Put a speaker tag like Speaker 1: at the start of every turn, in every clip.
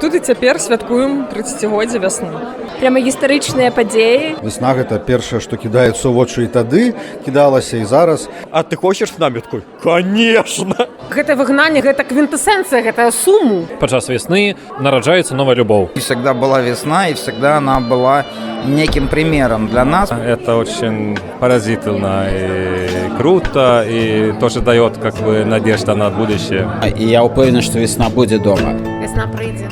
Speaker 1: Тут і цяпер святкуем 30годдзе вясны.
Speaker 2: Прямо гістарычныя падзеі.
Speaker 3: Весна гэта першае, што кідаецца ў вочы і тады кідалася і зараз.
Speaker 4: А ты хочаш намётку? Конечно.
Speaker 1: Гэта выгнанне, гэта квінтэсэнцыя, гэта суму.
Speaker 5: Падчас весны нараджаецца новая любоў.
Speaker 6: Всегда была весна, и всегда она была неким примером для нас.
Speaker 7: Это очень поразительно и круто, и тоже дает как бы надежда на будущее.
Speaker 8: И я уверен, что весна будет дома.
Speaker 2: Весна прыйдзе.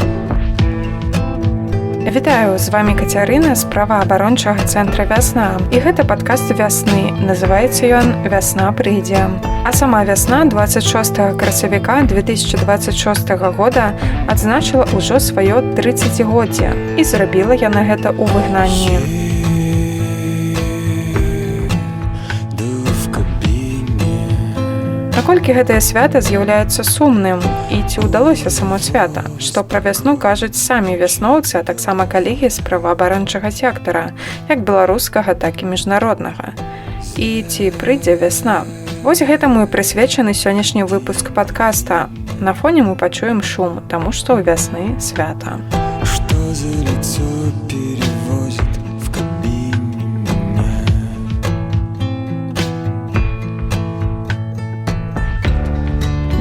Speaker 9: Вітаю, з вами Кацярына з праваабарончага цэнтра «Вясна». І гэта падкаст вясны. Называецца ён «Вясна прыйдзе». А сама вясна 26 красавіка 2026 года адзначыла ўжо сваё 30годдзе. І зрабіла яна гэта ў выгнанні. Наколькі гэтае свята з'яўляецца сумным і ці ўдалося само свята, што пра вясну кажуць самі вясноўцы, а таксама калегі з праваабарончага сектара, як беларускага, так і міжнароднага. І ці прыйдзе вясна? Вось гэтаму і прысвечаны сённяшні выпуск падкаста. На фоне мы пачуем шум, таму што ў вясны свята. Што за лицо перевозит в кабине меня?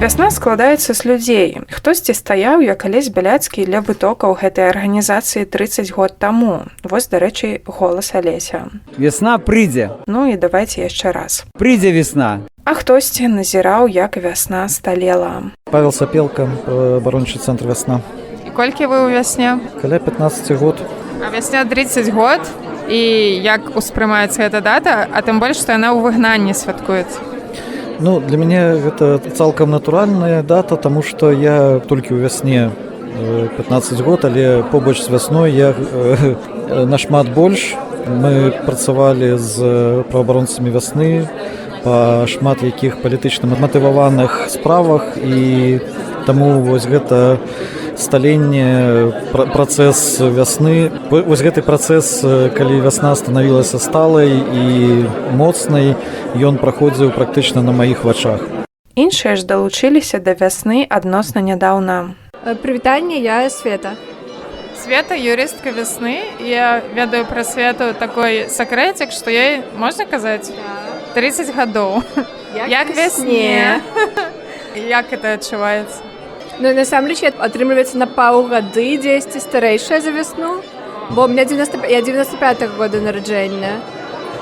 Speaker 9: Вясна складаецца з людзей. Хтосьці стаяў, як Алесь Бяляцкі ля вытокаў гэтай арганізацыі 30 год таму. Вось, дарэчы, голас Алеся.
Speaker 10: Весна прыйдзе.
Speaker 9: Ну і давайце яшчэ раз.
Speaker 10: Прыйдзе весна.
Speaker 9: А хтосьці назіраў, як вясна сталела.
Speaker 11: Павел Сапелка, абарончы цэнтр «Вясна».
Speaker 12: І колькі вы ў вясне?
Speaker 11: Каля 15 год.
Speaker 12: А вясня 30 год, і як успрымаецца гэта дата, а тым больш, што яна ў выгнанні святкуецца?
Speaker 11: Ну, для мяне гэта цалкам натуральная дата, таму што я толькі ў вясне 15 год, але побач з вясной я нашмат больш. Мы працавалі з праваабаронцамі вясны па шмат якіх палітычна матываваных справах, і таму вось гэта сталенне, працэс вясны, вось гэты працэс, калі вясна станавілася сталай і моцнай, ён праходзіў практычна на маіх вачах.
Speaker 9: Іншыя ж далучыліся да вясны адносна нядаўна.
Speaker 2: Прывітанне, я Света.
Speaker 12: Света, юрыстка вясны. Я ведаю пра Свету такой сакрэцік, што ёй, можна казаць, 30 гадоў. Як вясне. Як гэта адчуваецца?
Speaker 2: Ну, насамрэч, атрымліваецца на паўгады дзесьці старэйшая за вясну, бо у меня 95-го года нараджэння.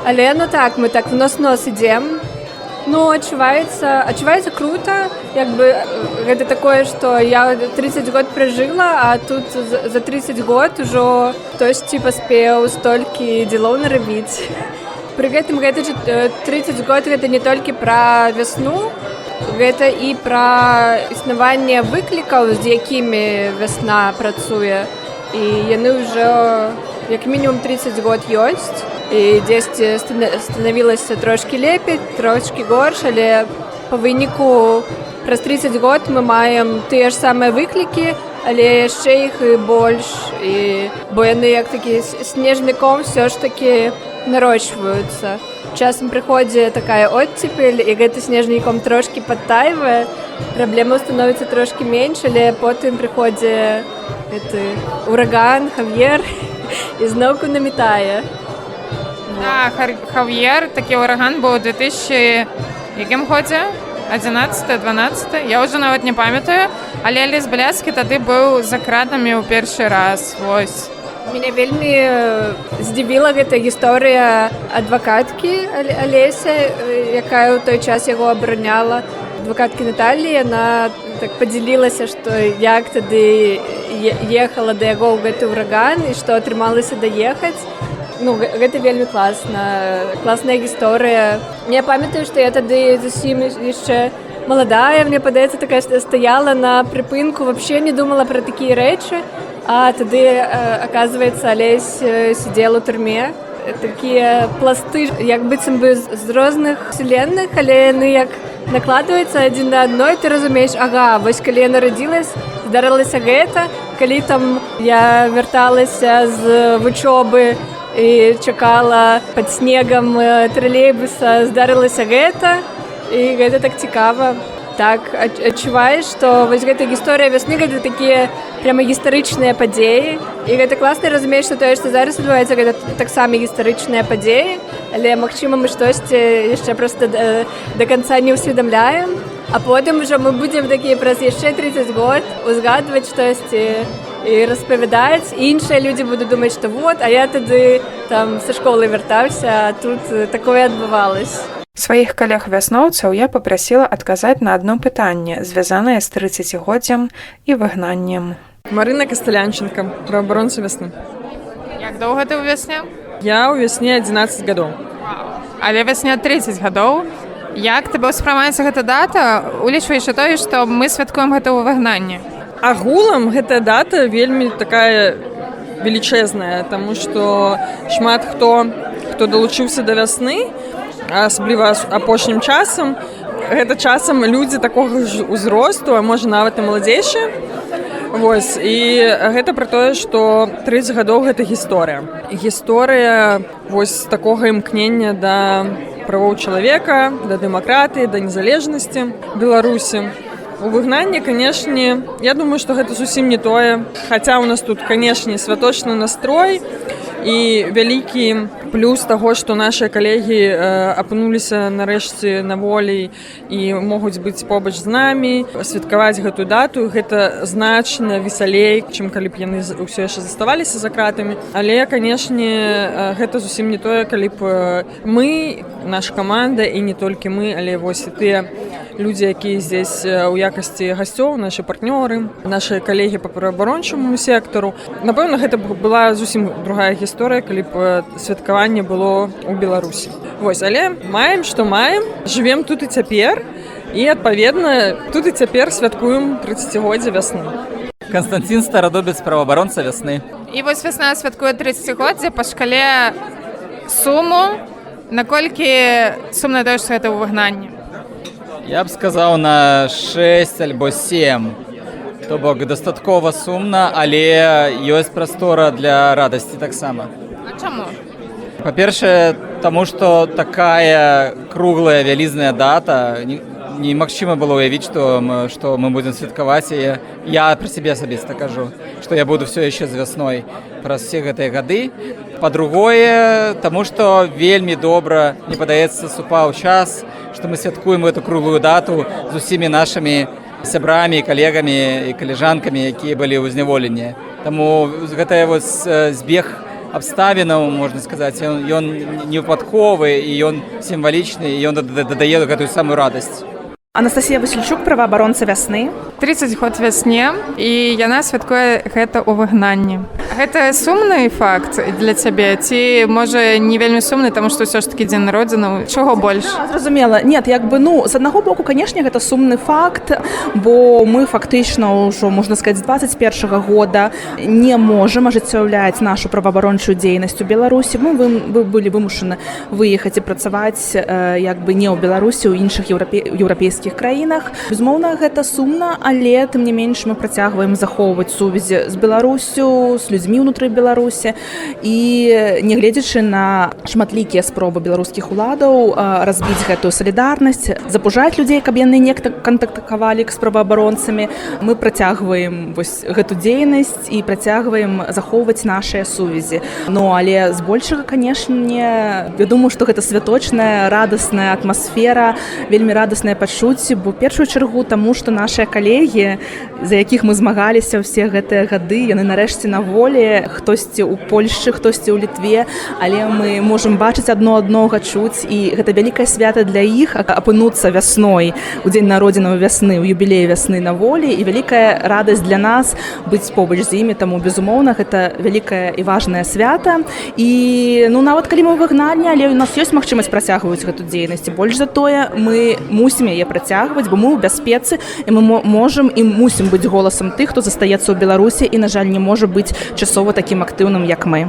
Speaker 2: Але, ну так, мы так в нос-нос ідзем. Ну, адчуваецца круто, як бы гэта такое, што я 30 год пражыла, а тут за 30 год ужо хтосьці паспеў столькі дзелоў нарабіць. Пры гэтым гэта 30 год гэта не толькі пра вясну, гэта і пра існаванне выклікаў, з якімі вясна працуе. І яны ўжо як мінімум 30 год ёсць. І дзесьці станавілася трошкі лепей, трошкі горш, але па выніку праз 30 год мы маем тыя ж самыя выклікі, але яшчэ іх і больш. Бо яны як такі снежны ком ўсё ж такі нарощваюцца. Часам прыходзе такая оттепель, і гэты снежны ком трошкі падтайвае, праблемаў становіцца трошкі менш, але потым прыходзе ураган, Хав'ер, і зноўку намітае.
Speaker 12: Да, Хав'ер, такі ураган быў у 2000 якім годзе? 11-12? Я ўжо нават не памятаю, але Алесь Бяляцкі тады быў за кратамі ў першы раз. Вось.
Speaker 2: Мяне вельмі здзівіла гэта гісторыя адвакаткі Алеся, якая ў той час яго абараняла. Адвакаткі Наталлі, яна так падзялілася, што як тады ехала да яго ў гэты ўраган і што атрымалася даехаць. Ну, гэта вельмі класная гісторыя. Я памятаю, што я тады зусім яшчэ маладая, мне падаецца, такая стаяла на прыпынку, вообще не думала пра такія рэчы. А тады, оказывается, Алесь сидел у турме. Такія пласты, як быццам бы з розных вселенных, але яны як накладваюцца адзін на адно, і ты разумееш, ага, вось калі я нарадзілась, здарылася гэта, калі там я вярталася з вучобы і чакала пад снегам тралейбуса, здарылася гэта, і гэта так цікава. так адчуваеш, што вось гэта гісторыя вясны, гэта такія прямо гістарычныя падзеі. І гэта класна разумець, што тое, што зараз адбываецца, гэта таксама гістарычныя падзеі, але магчыма мы штосьці яшчэ проста да канца не ўсведамляем. А потым ужо мы будзем такія праз яшчэ 30 год узгадваць штосьці і распавядаць. І іншыя людзі будуць думаць, што вот, а я тады там са школы вяртаўся, а тут такое адбывалася.
Speaker 9: Сваіх калег-вясноўцаў я папрасіла адказаць на адно пытанне, звязанае з 30годдзям і выгнаннем.
Speaker 1: Марына Касталянченко, праваабаронца вясны.
Speaker 12: Як доўга ты ў вясне?
Speaker 1: Я ў вясне 11 гадоў.
Speaker 12: Але вясне 30 гадоў. Як тебе ўспрымаецца гэта дата, улічваючы тое, што мы святкуем гэта ў выгнанні?
Speaker 1: Агулам гэтая дата вельмі такая велічэзная, таму што шмат хто далучыўся да вясны, асабліва апошнім часам, гэта часам людзі такога ж узросту, а можа нават і маладзейшыя. Вось, і гэта пра тое, што 30 гадоў гэта гісторыя. Гісторыя вось такога імкнення да правоў чалавека, да дэмакратыі, да незалежнасці Беларусі. У выгнанні, канешне, я думаю, што гэта зусім не тое. Хаця ў нас тут, канешне, святочны настрой і вялікі плюс таго, што нашыя калегі апынуліся нарэшце на волі і могуць быць побач з намі, святкаваць гэтую дату. Гэта значна весялей, чым калі б яны ўсё яшчэ заставаліся за кратамі. Але, канешне, гэта зусім не тое, калі б мы, наша каманда, і не толькі мы, але вось і тыя людзі, якія здесь у якасці гасцёў, нашы партнёры, нашы калегі па праваабарончаму сектару. Напэўна, гэта была зусім другая гісторыя, калі б святкаванне было ў Беларусі. Вось, але маем, што маем, жывем тут і цяпер, і, адпаведна, тут і цяпер святкуем 30годдзе вясны.
Speaker 10: Константин Стародубец, правоабаронца вясны.
Speaker 12: І вось вясна святкуе 30годдзе па шкале суму. Наколькі сумна тое, што гэта ў выгнанні?
Speaker 10: Я б сказаў на 6 альбо 7. То бок дастаткова сумна, але ёсць прастора для радасці таксама.
Speaker 12: А чаму?
Speaker 10: Па-першае, таму што такая круглая вялізная дата, немагчыма было уявіць, што мы будзем святкаваць яе. Я пра сябе асабіста кажу, што я буду все яшчэ з вясной праз все гэтыя гады. Па-другое, таму што вельмі добра, мне падаецца, супаў час, што мы святкуем эту круглую дату з усімі нашымі сябрамі, калегамі і калежанкамі, якія былі ў зняволенні. Таму гэта вось збег абставінаў, можна сказаць, ён не выпадковы і ён сімвалічны, і ён дадае гэтую самую радасць.
Speaker 13: Анастасія Васільчук, праваабаронца вясны.
Speaker 12: 30 год вясне, і яна святкуе гэта ў выгнанні. Гэта сумны факт для цябе? Ці, можа, не вельмі сумны, таму што ўсё ж такі дзень народзінаў? Чого больш?
Speaker 13: Зразумела. Нет, з аднаго боку, канешне, гэта сумны факт, бо мы фактычна ўжо, можна сказаць, з 21 года не можам ажыццяўляць нашу праваабарончую дзейнасць у Беларусі. Мы былі вымушаны выехаць і працаваць не ў Беларусі, у іншых еўрапейскіх краінах. Безумоўна, гэта сумна, але тым не менш мы працягваем захоўваць сувязі з Беларусю, з людзьмі ўнутры Беларусі, і нягледзячы на шматлікія спробы беларускіх уладаў разбіць гэтую салідарнасць, запужаць людзей, каб яны не кантактавалі з праваабаронцамі, мы працягваем гэту дзейнасць і працягваем захоўваць нашыя сувязі. Але збольшага, канешне, я думаю, што гэта святочная, радасная атмасфера, вельмі радасная пачуцці, бо ў першую чаргу таму, што нашыя калегі, за якіх мы змагаліся ўсе гэтыя гады, яны нарэшце на волі, хтосьці ў Польшчы, хтосьці ў Літве, але мы можам бачыць аднога чуць, і гэта вялікае свята для іх апынуцца вясной, у дзень народзінаў вясны, у юбілеі вясны на волі, і вялікая радасць для нас быць побач з імі, таму, безумоўна, гэта вялікае і важнае свята. І нават калі мы выгнанні, але у нас ёсць магчымасць працягваць гэту дзейнасць, больш за тое, мы мусім яе працягваць, бо мы ў бяспецы, і мы можам і мусім быць голасам тых, хто застаецца ў Беларусі і, на жаль, не можа быць часова такім актыўным, як мы.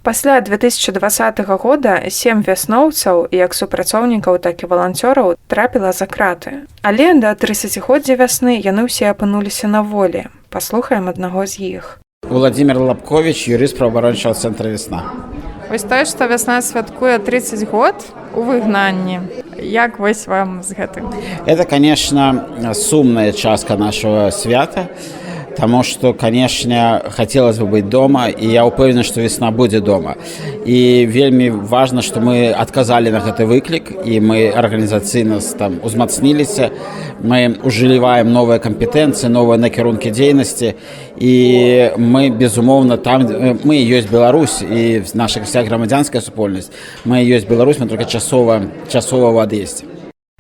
Speaker 9: Пасля 2020 года 7 вясноўцаў, як супрацоўнікаў, так і валанцёраў, трапіла за краты. Але да 30годдзя вясны яны ўсе апынуліся на волі. Паслухаем аднаго з іх.
Speaker 8: Владимир Лапкович, юрыст праваабарончага цэнтра «Вясна».
Speaker 12: Вось тое, што вясна святкуе 30 год у выгнанні. Як вось вам з гэтым?
Speaker 8: Это, конечно, сумная частка нашего свята, потому что, конечно, хотелось бы быть дома, и я уверен, что весна будет дома. И вельми важно, что мы отказали на этот выклик, и мы организацийно там узмацнились, мы уживаем новые компетенции, новые накерунки деятельности, и мы, безумовно, там, мы и есть Беларусь, и наша вся громадянская супольность, мы и есть Беларусь, мы только часово в ад'езде.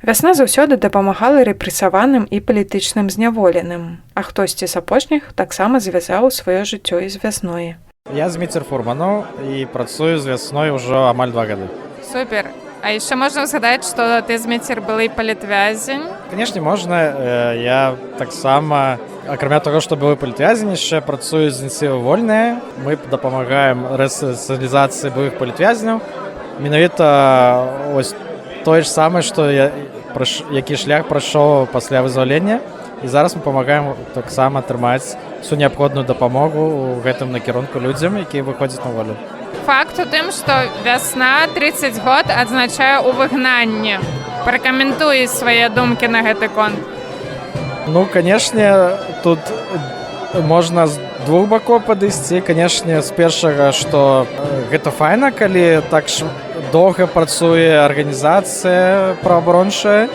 Speaker 9: Вясна заўсёды дапамагала рэпрэсаваным і палітычным зняволеным, а хтосьці з апошніх таксама звязаў сваё жыццё і з вясной.
Speaker 11: Я Зміцер Фурманов і працую з вясной ўжо амаль 2 гады.
Speaker 12: Супер. А яшчэ можна згадаць, што ты, Зміцер, былы палітвязень?
Speaker 11: Канешне, можна. Я таксама, акрамя таго, што былы палітвязень, яшчэ працую з ініцыятывай «Вольная». Мы дапамагаем рэсацыялізацыі былых палітвязняў. Менавіта ось тое ж самае, што які шлях прайшоў пасля вызвалення. І зараз мы памагаем таксама атрымаць всю неабходную дапамогу ў гэтым накірунку людзям, якія выходзяць на волю.
Speaker 12: Факт у тым, што вясна 30 год адзначае ў выгнанні. Пракаментуй свае думкі на гэты конт.
Speaker 11: Ну, канешне, тут можна з двух бакоў падысці. Канешне, з першага, што гэта файна, калі так доўга працуе арганізацыя праваабарончая,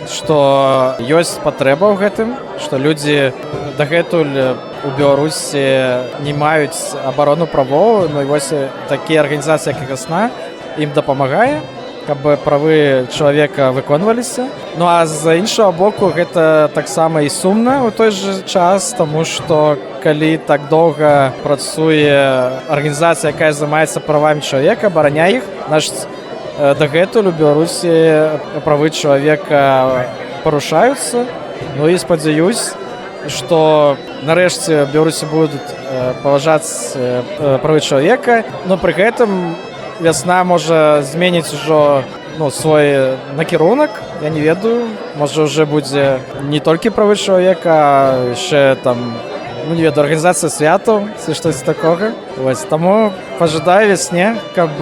Speaker 11: што ёсць патрэба ў гэтым, што людзі дагэтуль у Беларусі не маюць абарону правоў, ну і вось такія арганізацыі, як «Вясна», ім дапамагае, каб правы чалавека выконваліся. Ну а з іншага боку, гэта таксама і сумна ў той жа час, таму што калі так доўга працуе арганізацыя, якая займаецца правамі чалавека, абараняе іх, значыць, дагэтуль у Беларусі правы чалавека парушаюцца. Ну і спадзяюсь, што нарэшце в Беларусі будуць паважаць правы чалавека, но пры гэтым вясна можа зменіць ужо свой накірунак. Я не ведаю, можа ўжо будзе не толькі правы чалавека, а яшчэ там, не ведаю, арганізацыя святаў ці штось такога. Вось, таму пажадаю вясне, каб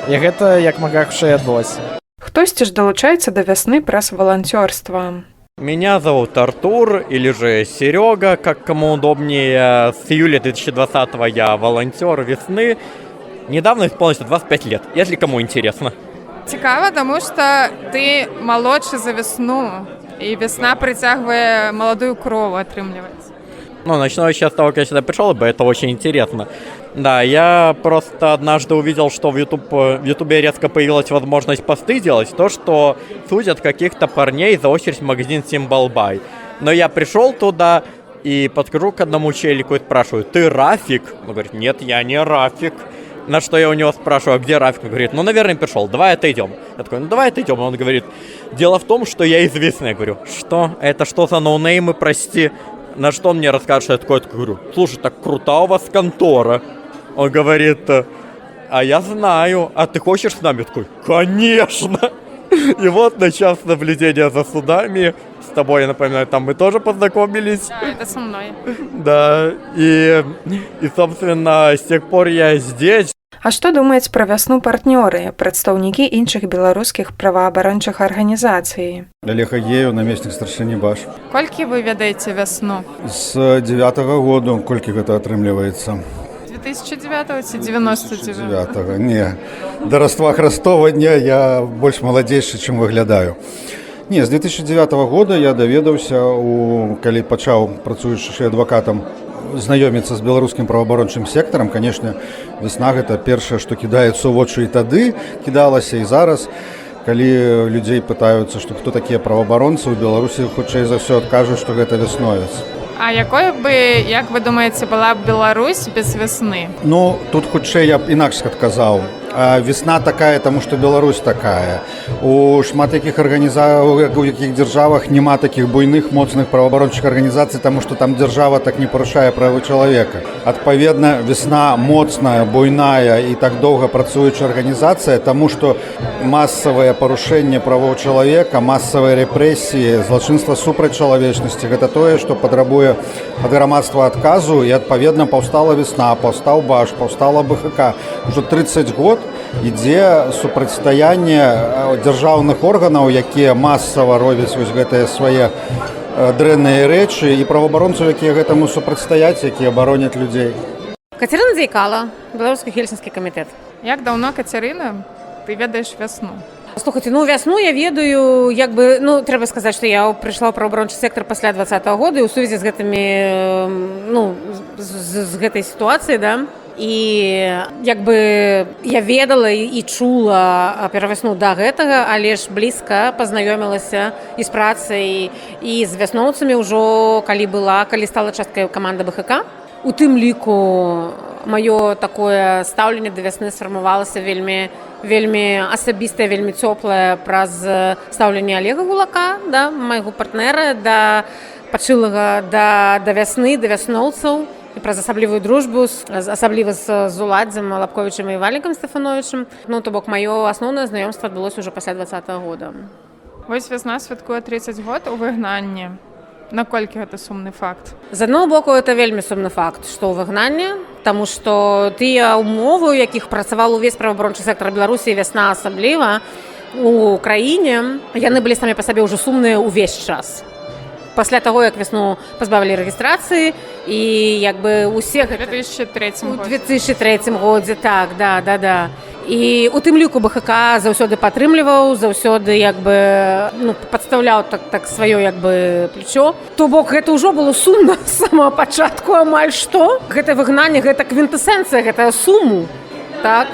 Speaker 11: і гэта як мага хутчэй адбылося.
Speaker 9: Хтосьці ж далучаецца да вясны праз валанцёрства.
Speaker 4: Меня зовут Артур, или же Серега, как кому удобнее. С июля 2020-го я волонтер весны. Недавно исполнилось 25 лет, если кому интересно.
Speaker 12: Цікава, тому що ти молодший за весну, і весна притягує молодую кров, отрымливается.
Speaker 4: Ну, начну я сейчас с того, как я сюда пришел, ибо это очень интересно. Да, я просто однажды увидел, что в Ютубе резко появилась возможность посты делать, то, что судят каких-то парней за очередь в магазин Симбалбай. Но я пришел туда и подхожу к одному челику и спрашиваю: «Ты Рафик?» Он говорит: «Нет, я не Рафик». На что я у него спрашиваю: «А где Рафик?» Он говорит: «Ну, наверное, пришел, давай отойдем». Я такой: «Ну, давай отойдем». Он говорит: «Дело в том, что я известный». Я говорю: «Что? Это что за ноунеймы, прости?» На что он мне расскажет, что я такой говорю: «Слушай, так крута у вас контора». Он говорит: «А я знаю, а ты хочешь с нами?» Я такой: «Конечно!» И вот, начав наблюдение за судами, с тобой, я напоминаю, там мы тоже познакомились.
Speaker 12: Да, это со мной.
Speaker 4: Да, и собственно, с тех пор я здесь.
Speaker 9: А што думаюць пра вясну партнёры, прадстаўнікі іншых беларускіх праваабарончых арганізацый?
Speaker 3: Олег Агеев, намеснік старшыні БАШ.
Speaker 12: Колькі вы ведаеце вясну?
Speaker 3: З 9-го году, колькі гэта атрымліваецца?
Speaker 12: 2009 ці 99?
Speaker 3: 9-го, не. До Рождества Христова дня я больш маладзейшы, чым выглядаю. Не, з 2009 года я даведаўся, калі пачаў, працуючы адвакатам, знаёміцца з беларускім праваабарончым сектарам. Канешне, весна гэта першае, што кідаецца ў вочы, і тады кідалася, і зараз, калі людзей пытаюцца, што хто такія праваабаронцы, у Беларусі хутчэй за ўсё адкажуць, што гэта вясновец.
Speaker 12: А якой бы, як вы думаеце, была б Беларусь без весны?
Speaker 3: Ну, тут хутчэй я б інакш адказаў. Весна такая, таму што Беларусь такая. У шмат якіх у якіх дзяржавах няма такіх буйных, моцных праваабарончых арганізацый, таму што там дзяржава так не парушае правы чалавека. Адпаведна, весна моцная, буйная і так доўга працуючая арганізацыя, таму што масавыя парушэнні правоў чалавека, масавыя рэпрэсіі, злачынства супраць чалавечнасці — гэта тое, што патрабуе ад грамадства адказу, і адпаведна паўстала весна, паўстаў БАШ, паўстала БХК. Ужо 30 год ідзе супрацьстаянне дзяржаўных органаў, якія масава робяць вось гэтыя свае дрэнныя рэчы, і праваабаронцаў, якія гэтаму супрацьстаяць, якія бароняць людзей.
Speaker 14: Кацярына Дзейкала, беларускі хельсінскі камітэт.
Speaker 12: Як даўно, Кацярына, ты ведаеш вясну?
Speaker 14: Слухайте, вясну я ведаю, трэба сказаць, што я прыйшла ў праваабарончы сектар пасля 2020 года і ў сувязі з гэтымі, з гэтай сітуацыяй, да, і я ведала і чула пра вясну да гэтага, але ж блізка пазнаёмілася і з працай, і з вясноўцамі ўжо, калі стала часткай каманды БХК. У тым ліку маё такое стаўленне да вясны сфармавалася вельмі асабістае, вельмі цёплае праз стаўленне Олега Гулака, да, майго партнера, да пачылага да вясны, да вясноўцаў, і праз асаблівую дружбу, асабліва з Уладзем Лапковічам і Валікам Стэфановічам. То бок, маё асноўнае знаёмства адбылося ўжо пасля 2020 года.
Speaker 12: Вось вясна святкуе 30 год у выгнанні. Наколькі гэта сумны факт?
Speaker 14: З аднаго боку, это вельмі сумны факт, што ў выгнанні, таму што тыя ўмовы, у якіх працаваў увесь праваабарончы сектар Беларусі, вясна асабліва, у краіне, яны былі самі па сабе ўжо сумныя ўвесь час. Пасля таго, як вясну пазбавілі рэгістрацыі, і усе гэта... У 2003 годзе, так, да. І у тым ліку БХК заўсёды падтрымліваў, заўсёды падстаўляў так сваё плечо. То бок гэта ўжо было сумна з самага пачатку амаль што. Гэта выгнанне, гэта квінтэсэнцыя, гэта суму, так?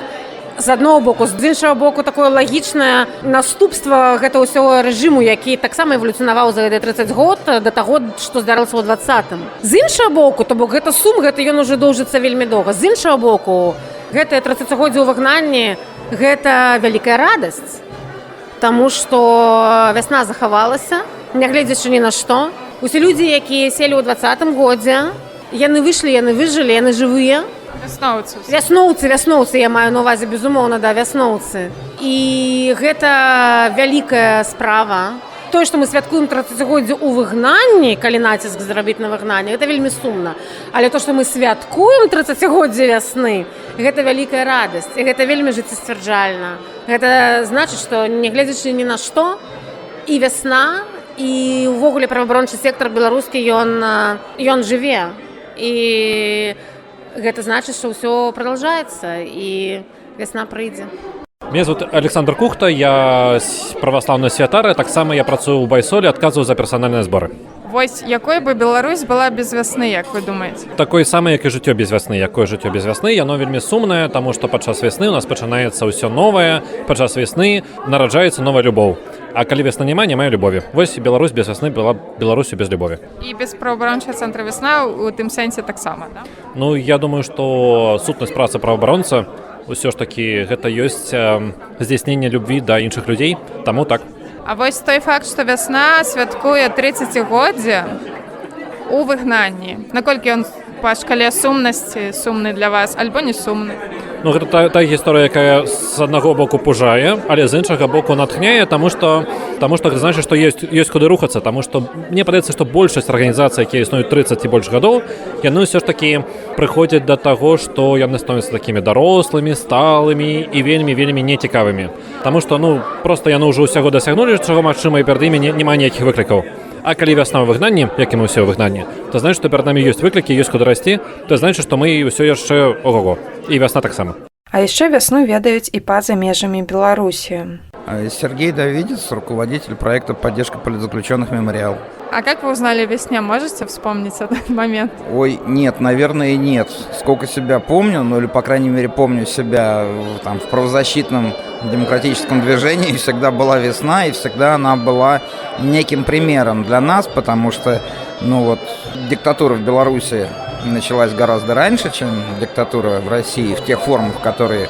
Speaker 14: З аднаго боку, з іншага боку, такое лагічнае наступства гэта ўсяго рэжыму, які таксама эвалюцыянаваў за 30 год да таго, што здарылася ў 20-м. З іншага боку, то бок гэта сум, гэта ён ужо доўжыцца вельмі доўга. З іншага боку, гэтае 30-годдзе ў выгнанні гэта вялікая радасць, таму што вясна захавалася, нягледзячы ні на што. Усе людзі, якія селі ў 20-м годзе, яны выйшлі, яны выжылі, яны жывыя. Вясноўцы, я маю на ўвазе, безумоўна, да, вясноўцы. І гэта вялікая справа. Тое, што мы святкуем 30-годдзе ў выгнанні, калі націск зрабіць на выгнанне, гэта вельмі сумна. Але то, што мы святкуем 30-годдзе вясны, гэта вялікая радасць, і гэта вельмі жыццесцвярджальна. Гэта значыць, што нягледзячы ні на што, і вясна, і ўвогуле праваабарончы сектар беларускі, ён жыве. І гэта значыць, што ўсё продолжаецца, і вясна прыйдзе.
Speaker 5: Меня зовут Александр Кухта, я православный святар, таксама я працую ў Байсоле, адказваю за персанальныя зборы.
Speaker 12: Вось якой бы Беларусь была без вясны, як вы думаеце?
Speaker 5: Такое самае, як і жыццё без вясны. Якое жыццё без вясны, яно вельмі сумнае, таму што падчас вясны у нас пачынаецца ўсё новае, падчас вясны нараджаецца новая любоў. А калі вясна няма любові. Вось Беларусь без вясны была Беларусю без любові.
Speaker 12: І без праваабарончага цэнтра вясна у тым сэнсе таксама, да?
Speaker 5: Я думаю, што сутнасць працы праваабаронца ўсё ж такі гэта ёсць здзяйсненне любві да іншых людзей, таму так.
Speaker 12: А вось той факт, што вясна святкуе 30-годдзе у выгнанні. Наколькі ён па шкале сумнасці сумны для вас, альбо не сумны?
Speaker 5: Гэта та гісторыя, якая з аднаго боку пужае, але з іншага боку натхняе, таму што гэта значыць, што ёсць куды рухацца, таму што мне падаецца, што большасць арганізацый, якія існуюць 30 і больш гадоў, яны ўсё ж такі прыходзяць да таго, што яны становяцца такімі дарослымі, сталымі і вельмі нецікавымі. Таму што проста яны ўжо ўсяго дасягнулі, чаго магчыма, і перад імі няма ніякіх выклікаў. А калі вясна ў выгнанні, як і мы ўсе ў выгнанні, то значыць, што перад намі ёсць выклікі, ёсць куды расці, то значыць, што мы ўсё яшчэ ого-го. І вясна таксама.
Speaker 9: А яшчэ вясну ведаюць і па-за межамі Беларусі.
Speaker 6: Сергей Давидец, руководитель проекта «Поддержка политзаключенных «Мемориал».
Speaker 12: А как вы узнали о весне? Можете вспомнить этот момент?
Speaker 6: Ой, нет, наверное, нет. Сколько себя помню, или, по крайней мере, помню себя в правозащитном демократическом движении, всегда была весна, и всегда она была неким примером для нас, потому что, диктатура в Беларуси началась гораздо раньше, чем диктатура в России, в тех формах, которые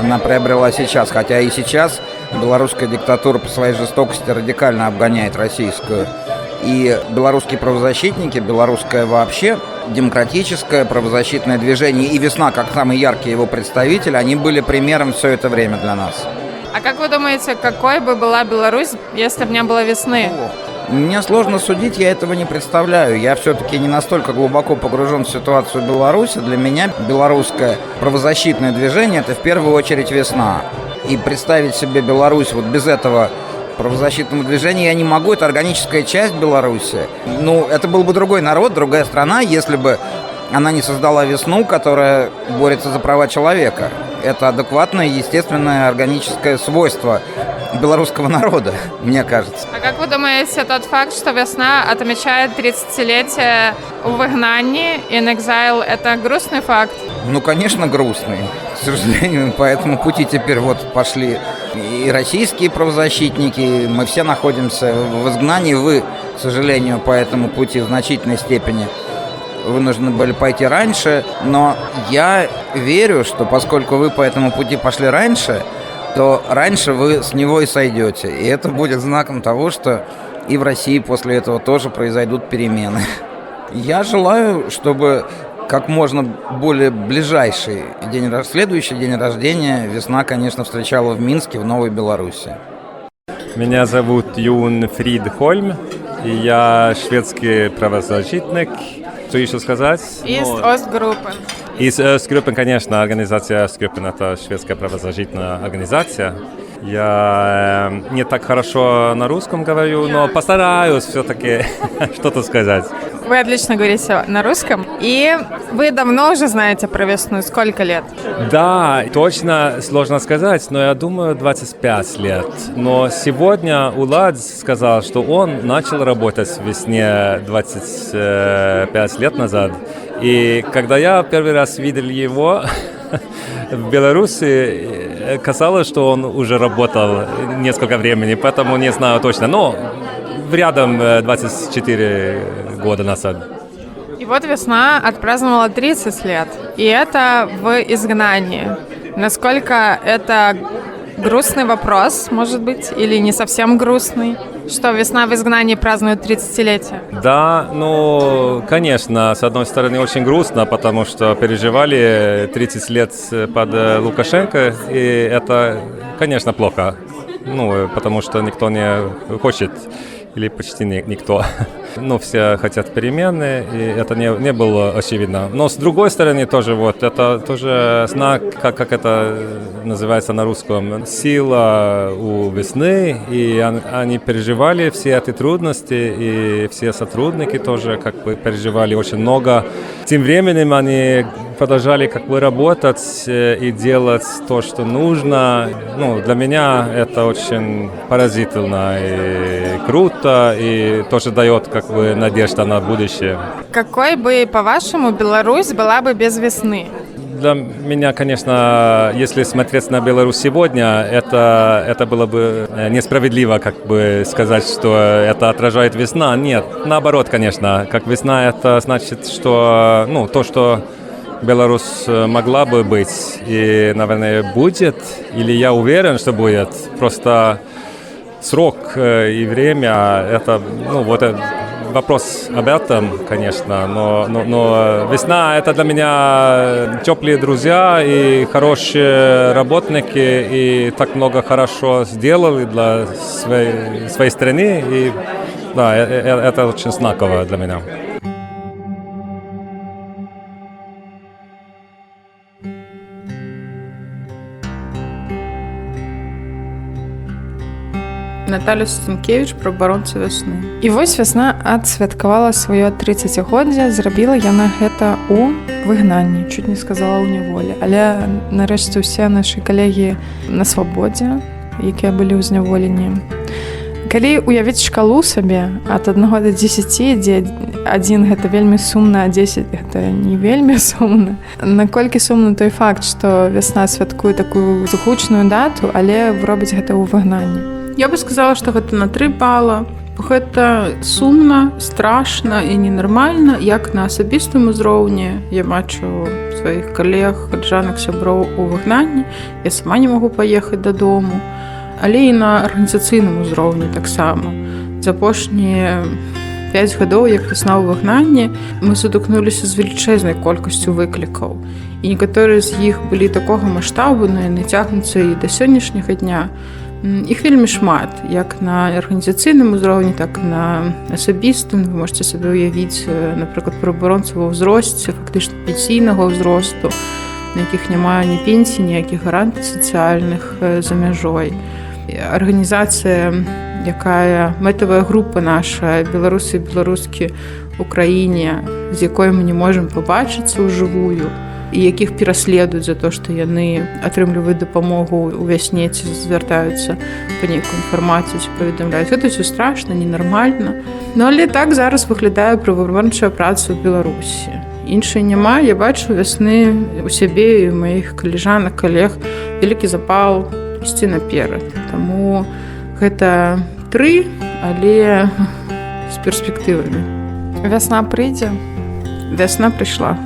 Speaker 6: она приобрела сейчас. Хотя и сейчас белорусская диктатура по своей жестокости радикально обгоняет российскую. И белорусские правозащитники, белорусское вообще демократическое правозащитное движение и «Весна», как самый яркий его представитель, они были примером все это время для нас.
Speaker 12: А как вы думаете, какой бы была Беларусь, если бы не было весны?
Speaker 6: Мне сложно судить, я этого не представляю. Я все-таки не настолько глубоко погружен в ситуацию Беларуси. Для меня белорусское правозащитное движение – это в первую очередь весна. И представить себе Беларусь вот без этого правозащитного движения я не могу. Это органическая часть Беларуси. Ну, это был бы другой народ, другая страна, если бы она не создала весну, которая борется за права человека. Это адекватное, естественное, органическое свойство белорусского народа, мне кажется.
Speaker 12: А как вы думаете, тот факт, что весна отмечает 30-летие в изгнании, in exile, это грустный факт?
Speaker 6: Ну, конечно, грустный. К сожалению, по этому пути теперь вот пошли и российские правозащитники, мы все находимся в изгнании. Вы, к сожалению, по этому пути в значительной степени вынуждены были пойти раньше, но я верю, что поскольку вы по этому пути пошли раньше, то раньше вы с него и сойдете. И это будет знаком того, что и в России после этого тоже произойдут перемены. Я желаю, чтобы как можно более ближайший следующий день рождения весна, конечно, встречала в Минске, в Новой Беларуси.
Speaker 7: Меня зовут Юн Фридхольм, и я шведский правозащитник. Что еще сказать?
Speaker 12: Из Остгруппы.
Speaker 7: Из Остгруппы, конечно, организация Остгруппы – это шведская правозащитная организация. Я не так хорошо на русском говорю, но постараюсь все-таки что-то сказать.
Speaker 12: Вы отлично говорите на русском, и вы давно уже знаете про весну. Сколько лет?
Speaker 7: Да, точно сложно сказать, но я думаю 25 лет. Но сегодня Улад сказал, что он начал работать в весне 25 лет назад. И когда я первый раз видел его в Беларуси, казалось, что он уже работал несколько времени, поэтому не знаю точно. Но рядом 24 года назад.
Speaker 12: И вот весна отпраздновала 30 лет, и это в изгнании. Насколько это грустный вопрос, может быть, или не совсем грустный, что весна в изгнании празднует 30-летие?
Speaker 7: Да, ну, конечно, с одной стороны очень грустно, потому что переживали 30 лет под Лукашенко, и это, конечно, плохо. Ну, потому что никто не хочет, или почти никто. Ну, все хотят перемены, и это не было очевидно. Но с другой стороны тоже вот, это тоже знак, как это называется на русском, сила у весны, и они переживали все эти трудности, и все сотрудники тоже как бы переживали очень много. Тем временем они продолжали как бы работать и делать то, что нужно. Ну, для меня это очень поразительно и круто, и тоже дает как бы надежда на будущее.
Speaker 12: Какой бы, по-вашему, Беларусь была бы без весны?
Speaker 7: Для меня, конечно, если смотреть на Беларусь сегодня, это было бы несправедливо, как бы сказать, что это отражает весна. Нет, наоборот, конечно, как весна, это значит, что, ну, то, что Беларусь могла бы быть и, наверное, будет, или я уверен, что будет, просто срок и время, это, ну, вот вопрос об этом, конечно, но весна – это для меня теплые друзья и хорошие работники, и так много хорошо сделали для своей страны, и да, это очень знаково для меня.
Speaker 9: Наталя Стенкевич, праваабаронца вясны.
Speaker 12: І вось вясна адсвяткавала сваё 30-годдзе, зрабіла яна гэта ў выгнанні, чуць не сказала ў няволі. Але нарэшце ўсе нашы калегі на свабодзе, якія былі ў зняволенні. Калі уявіць шкалу сабе ад 1 до 10, дзе 1 гэта вельмі сумна, а 10 гэта не вельмі сумна. Наколькі сумны той факт, што вясна святкуе такую гучную дату, але робіць гэта ў выгнанні.
Speaker 9: Я бы сказала, што гэта на 3 бала. Гэта сумна, страшна і ненармальна, як на асабістым узроўні. Я бачу сваіх калег, калежанак, сяброў у выгнанні. Я сама не магу паехаць дадому. Але і на арганізацыйным узроўні таксама. За апошнія 5 гадоў, як вясна ў выгнанні, мы сутыкнуліся з велічэзнай колькасцю выклікаў. І некаторыя з іх былі такога маштабу, яны цягнуцца і да сённяшняга дня. Іх вельмі шмат, як на арганізацыйным узроўні, так і на асабістым. Вы можете сабе ўявіць, напрыклад, праваабаронцаў ва ўзросце, фактычна пенсійнага ўзросту, на якіх няма ні пенсій, ніякіх гарантый сацыяльных за мяжой. Арганізацыя, якая мэтавая група наша, беларусы і беларускі ў краіне, з якой мы не можам пабачыцца ўжывую, і якіх пераследуюць за то, што яны атрымліваюць дапамогу ў вясне, ці звяртаюцца па нейкую інфармацыю, ці паведамляюць. Гэта ўсё страшна, ненармальна. Ну, але так зараз выглядае праваабарончая праца ў Беларусі. Іншай няма, я бачу вясны у сябе і ў маіх калежанак, калег вялікі запал ісці наперад. Таму гэта 3, але з перспектывамі. Вясна прыйдзе? Вясна прыйшла.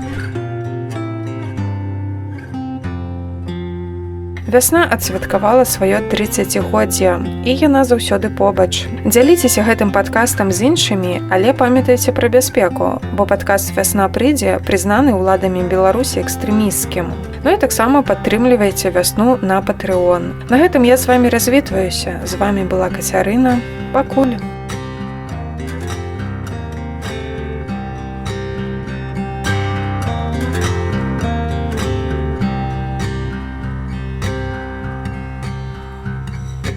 Speaker 9: Вясна адсвяткавала сваё 30-годдзе, і яна заўсёды побач. Дзяліцеся гэтым падкастам з іншымі, але памятайце пра бяспеку, бо падкаст «Вясна прыйдзе» прызнаны ўладамі Беларусі экстрэмісцкім. Ну і таксама падтрымлівайце вясну на Patreon. На гэтым я з вамі развітваюся. З вамі была Кацярына. Пакуль.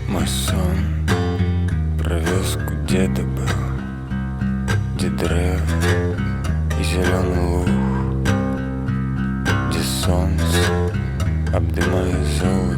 Speaker 15: Мой сон про вёску деда был, где древ и зеленый луг, где солнце обдымая золото.